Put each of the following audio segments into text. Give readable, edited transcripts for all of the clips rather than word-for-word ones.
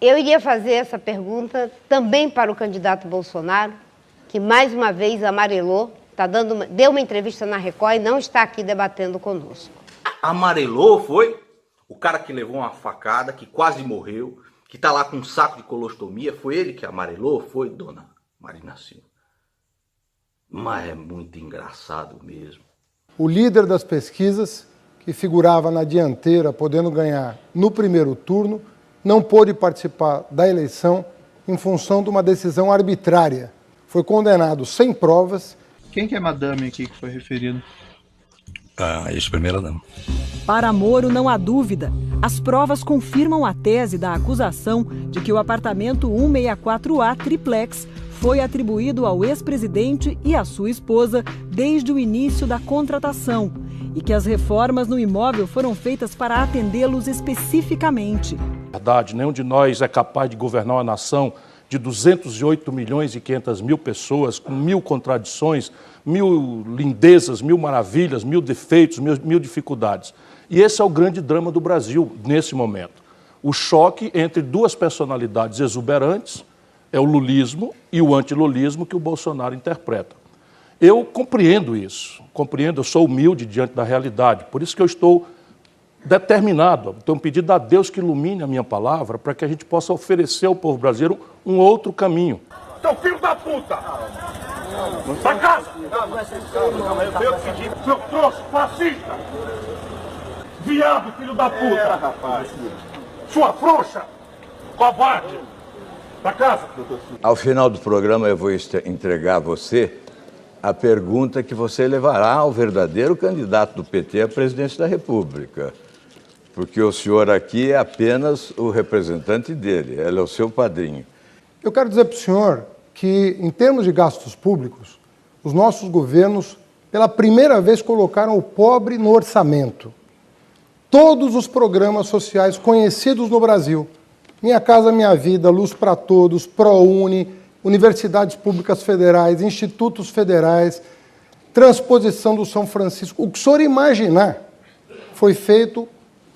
Eu iria fazer essa pergunta também para o candidato Bolsonaro, que mais uma vez amarelou, deu uma entrevista na Record e não está aqui debatendo conosco. Amarelou, foi? O cara que levou uma facada, que quase morreu, que está lá com um saco de colostomia, foi ele que amarelou? Foi, dona Marina Silva? Mas é muito engraçado mesmo. O líder das pesquisas, que figurava na dianteira, podendo ganhar no primeiro turno, não pôde participar da eleição em função de uma decisão arbitrária. Foi condenado sem provas. Quem que é madame aqui que foi referido? A ex-primeira-dama. Para Moro, não há dúvida. As provas confirmam a tese da acusação de que o apartamento 164A triplex foi atribuído ao ex-presidente e à sua esposa desde o início da contratação e que as reformas no imóvel foram feitas para atendê-los especificamente. Verdade, nenhum de nós é capaz de governar uma nação de 208 milhões e 500 mil pessoas, com 1000 contradições, 1000 lindezas, 1000 maravilhas, 1000 defeitos, 1000 dificuldades. E esse é o grande drama do Brasil nesse momento. O choque entre duas personalidades exuberantes é o lulismo e o antilulismo que o Bolsonaro interpreta. Eu compreendo isso, eu sou humilde diante da realidade, por isso que eu estou determinado, tenho pedido a Deus que ilumine a minha palavra para que a gente possa oferecer ao povo brasileiro um outro caminho. Seu filho da puta! Pra casa! Eu pedi, seu trouxa, fascista! Viado, filho da puta! Rapaz. Sua frouxa! Covarde! Pra casa! Ao final do programa eu vou entregar a você a pergunta que você levará ao verdadeiro candidato do PT à presidência da República. Porque o senhor aqui é apenas o representante dele, ele é o seu padrinho. Eu quero dizer para o senhor que, em termos de gastos públicos, os nossos governos, pela primeira vez, colocaram o pobre no orçamento. Todos os programas sociais conhecidos no Brasil, Minha Casa Minha Vida, Luz para Todos, ProUni, universidades públicas federais, institutos federais, transposição do São Francisco, o que o senhor imaginar foi feito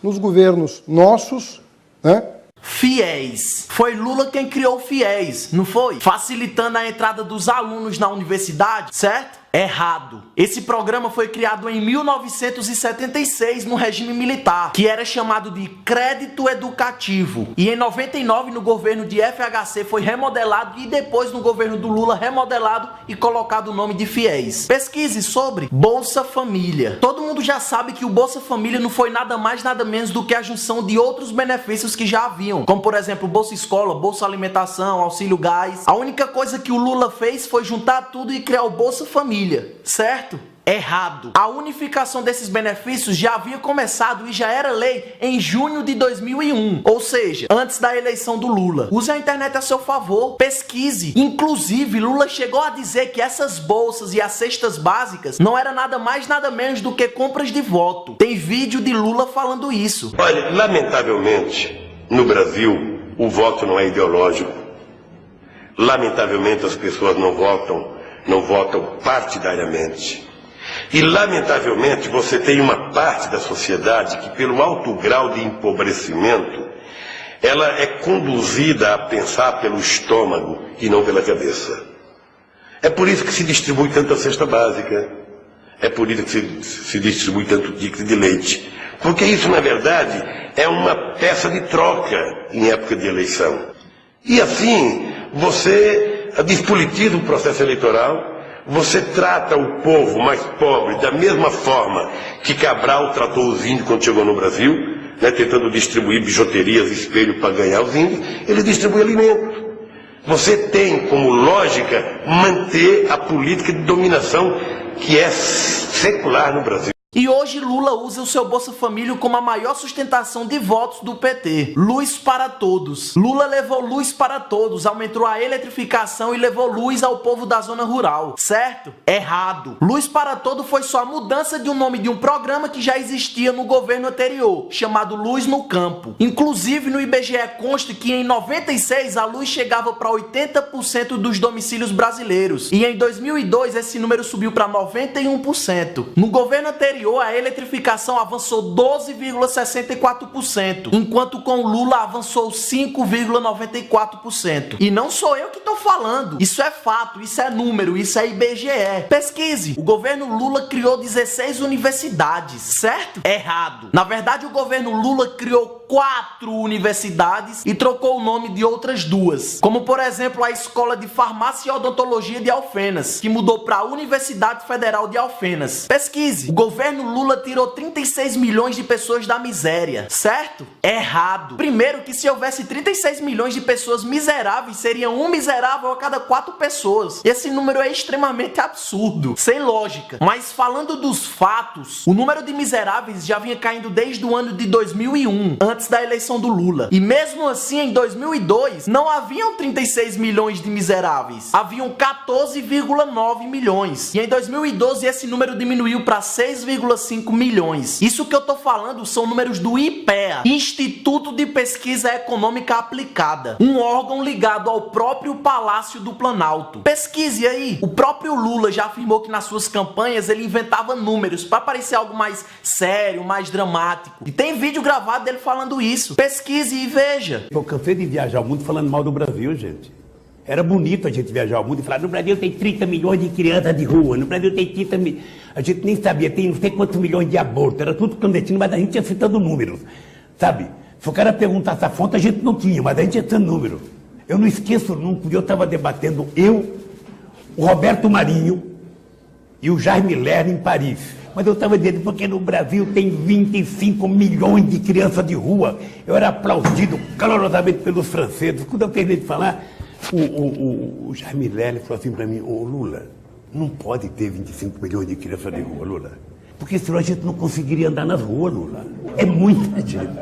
nos governos nossos, né? FIES. Foi Lula quem criou o FIES, não foi? Facilitando a entrada dos alunos na universidade, certo? Errado. Esse programa foi criado em 1976 no regime militar, que era chamado de Crédito Educativo. E em 99 no governo de FHC foi remodelado e depois no governo do Lula remodelado e colocado o nome de FIES. Pesquise sobre Bolsa Família. Todo mundo já sabe que o Bolsa Família não foi nada mais nada menos do que a junção de outros benefícios que já haviam, como por exemplo Bolsa Escola, Bolsa Alimentação, Auxílio Gás. A única coisa que o Lula fez foi juntar tudo e criar o Bolsa Família. Certo? Errado. A unificação desses benefícios já havia começado e já era lei em junho de 2001, ou seja, antes da eleição do Lula. Use a internet a seu favor, pesquise. Inclusive, Lula chegou a dizer que essas bolsas e as cestas básicas não era nada mais nada menos do que compras de voto. Tem vídeo de Lula falando isso. Olha, lamentavelmente, no Brasil, o voto não é ideológico. Lamentavelmente, as pessoas não votam partidariamente. E, lamentavelmente, você tem uma parte da sociedade que, pelo alto grau de empobrecimento, ela é conduzida a pensar pelo estômago e não pela cabeça. É por isso que se distribui tanta cesta básica. É por isso que se distribui tanto ticket de leite. Porque isso, na verdade, é uma peça de troca em época de eleição. E assim, você despolitiza o processo eleitoral, você trata o povo mais pobre da mesma forma que Cabral tratou os índios quando chegou no Brasil, né, tentando distribuir bijuterias, espelho para ganhar os índios, ele distribui alimento. Você tem como lógica manter a política de dominação que é secular no Brasil. E hoje Lula usa o seu Bolsa Família como a maior sustentação de votos do PT. Luz para todos. Lula levou luz para todos, aumentou a eletrificação e levou luz ao povo da zona rural. Certo? Errado. Luz para todos foi só a mudança de um nome de um programa que já existia no governo anterior, chamado Luz no Campo. Inclusive no IBGE consta que em 96 a luz chegava para 80% dos domicílios brasileiros. E em 2002 esse número subiu para 91%. No governo anterior anterior, a eletrificação avançou 12,64%, enquanto com Lula avançou 5,94%. E não sou eu que estou falando, isso é fato, isso é número, isso é IBGE. Pesquise, o governo Lula criou 16 universidades, certo? Errado. Na verdade, o governo Lula criou 4 universidades e trocou o nome de outras 2, como por exemplo a Escola de Farmácia e Odontologia de Alfenas, que mudou para a Universidade Federal de Alfenas. Pesquise, o governo Lula tirou 36 milhões de pessoas da miséria, certo? Errado. Primeiro que se houvesse 36 milhões de pessoas miseráveis, seria um miserável a cada 4 pessoas. Esse número é extremamente absurdo, sem lógica. Mas falando dos fatos, o número de miseráveis já vinha caindo desde o ano de 2001, antes da eleição do Lula. E mesmo assim, em 2002, não haviam 36 milhões de miseráveis. Haviam 14,9 milhões. E em 2012, esse número diminuiu para 6,5 milhões. Isso que eu tô falando são números do IPEA, Instituto de Pesquisa Econômica Aplicada, um órgão ligado ao próprio Palácio do Planalto. Pesquise aí. O próprio Lula já afirmou que nas suas campanhas ele inventava números para parecer algo mais sério, mais dramático. E tem vídeo gravado dele falando isso. Pesquise e veja. Eu cansei de viajar o mundo falando mal do Brasil, gente. Era bonito a gente viajar o mundo e falar, no Brasil tem 30 milhões de crianças de rua, no Brasil tem 30 milhões... A gente nem sabia, tem não sei quantos milhões de abortos, era tudo clandestino, mas a gente ia citando números, sabe? Se o cara perguntasse a fonte, a gente não tinha, mas a gente ia citando números. Eu não esqueço nunca, eu estava debatendo, o Roberto Marinho e o Jaime Lerner em Paris. Mas eu estava dizendo, porque no Brasil tem 25 milhões de crianças de rua. Eu era aplaudido calorosamente pelos franceses. Quando eu terminei de falar, o Jaime Lerner falou assim para mim, ô Lula, não pode ter 25 milhões de crianças de rua, Lula. Porque senão a gente não conseguiria andar nas ruas, Lula. É muita gente.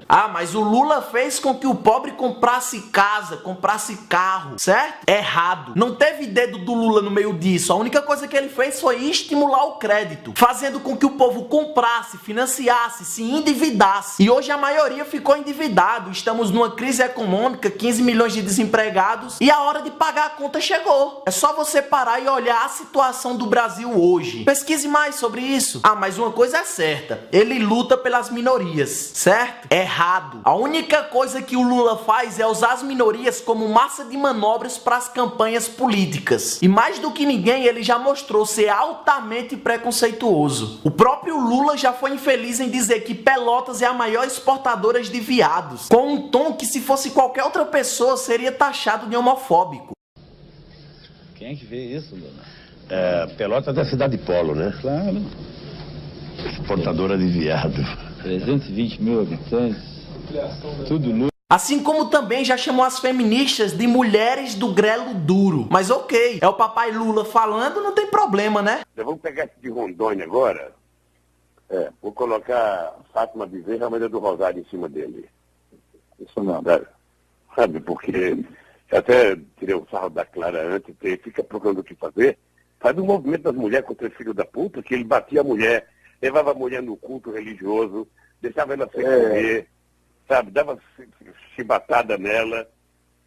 Ah, mas o Lula fez com que o pobre comprasse casa, comprasse carro, certo? Errado. Não teve dedo do Lula no meio disso. A única coisa que ele fez foi estimular o crédito, fazendo com que o povo comprasse, financiasse, se endividasse. E hoje a maioria ficou endividado. Estamos numa crise econômica, 15 milhões de desempregados e a hora de pagar a conta chegou. É só você parar e olhar a situação do Brasil hoje. Pesquise mais sobre isso. Ah, mas uma coisa é certa, ele luta pelas minorias, certo? Errado. A única coisa que o Lula faz é usar as minorias como massa de manobras para as campanhas políticas. E mais do que ninguém, ele já mostrou ser altamente preconceituoso. O próprio Lula já foi infeliz em dizer que Pelotas é a maior exportadora de viados, com um tom que se fosse qualquer outra pessoa seria taxado de homofóbico. Quem é que vê isso, dona? Pelotas é a cidade polo, né? Claro. Exportadora de viado. 320 mil habitantes. Tudo nu. Assim como também já chamou as feministas de mulheres do grelo duro. Mas ok, é o papai Lula falando, não tem problema, né? Vamos pegar esse de Rondônia agora. Vou colocar Fátima Bezerra e Amélia do Rosário em cima dele. Isso não. Sabe, porque eu até tirei o sarro da Clara antes, ele fica procurando o que fazer. Faz um movimento das mulheres contra o filho da puta, que ele batia a mulher, levava a mulher no culto religioso, deixava ela sem comer, sabe? Dava chibatada nela,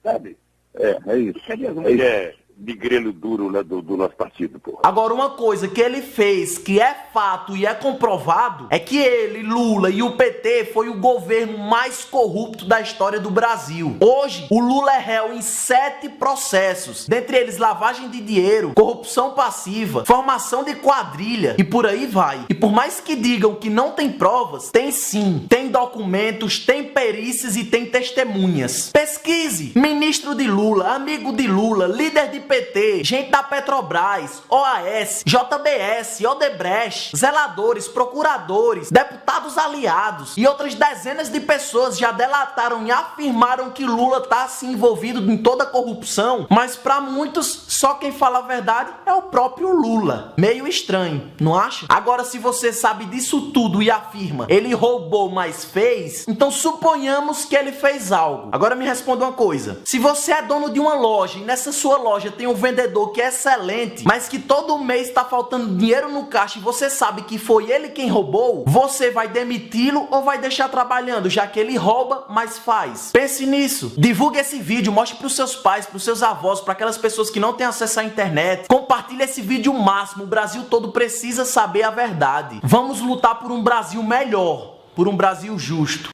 sabe? É isso. Cadê as mulheres de grelo duro lá do nosso partido, porra? Agora, uma coisa que ele fez, que é fato e é comprovado, é que ele, Lula e o PT foi o governo mais corrupto da história do Brasil. Hoje, o Lula é réu em 7 processos, dentre eles lavagem de dinheiro, corrupção passiva, formação de quadrilha e por aí vai. E por mais que digam que não tem provas, tem sim. Tem documentos, tem perícias e tem testemunhas. Pesquise. Ministro de Lula, amigo de Lula, líder de PT, gente da Petrobras, OAS, JBS, Odebrecht, zeladores, procuradores, deputados aliados e outras dezenas de pessoas já delataram e afirmaram que Lula está assim envolvido em toda a corrupção, mas para muitos, só quem fala a verdade é o próprio Lula. Meio estranho, não acha? Agora, se você sabe disso tudo e afirma ele roubou, mas fez, então suponhamos que ele fez algo. Agora me responda uma coisa, se você é dono de uma loja e nessa sua loja tem um vendedor que é excelente, mas que todo mês está faltando dinheiro no caixa e você sabe que foi ele quem roubou, você vai demiti-lo ou vai deixar trabalhando, já que ele rouba, mas faz? Pense nisso. Divulgue esse vídeo, mostre para os seus pais, para os seus avós, para aquelas pessoas que não têm acesso à internet. Compartilhe esse vídeo o máximo. O Brasil todo precisa saber a verdade. Vamos lutar por um Brasil melhor, por um Brasil justo.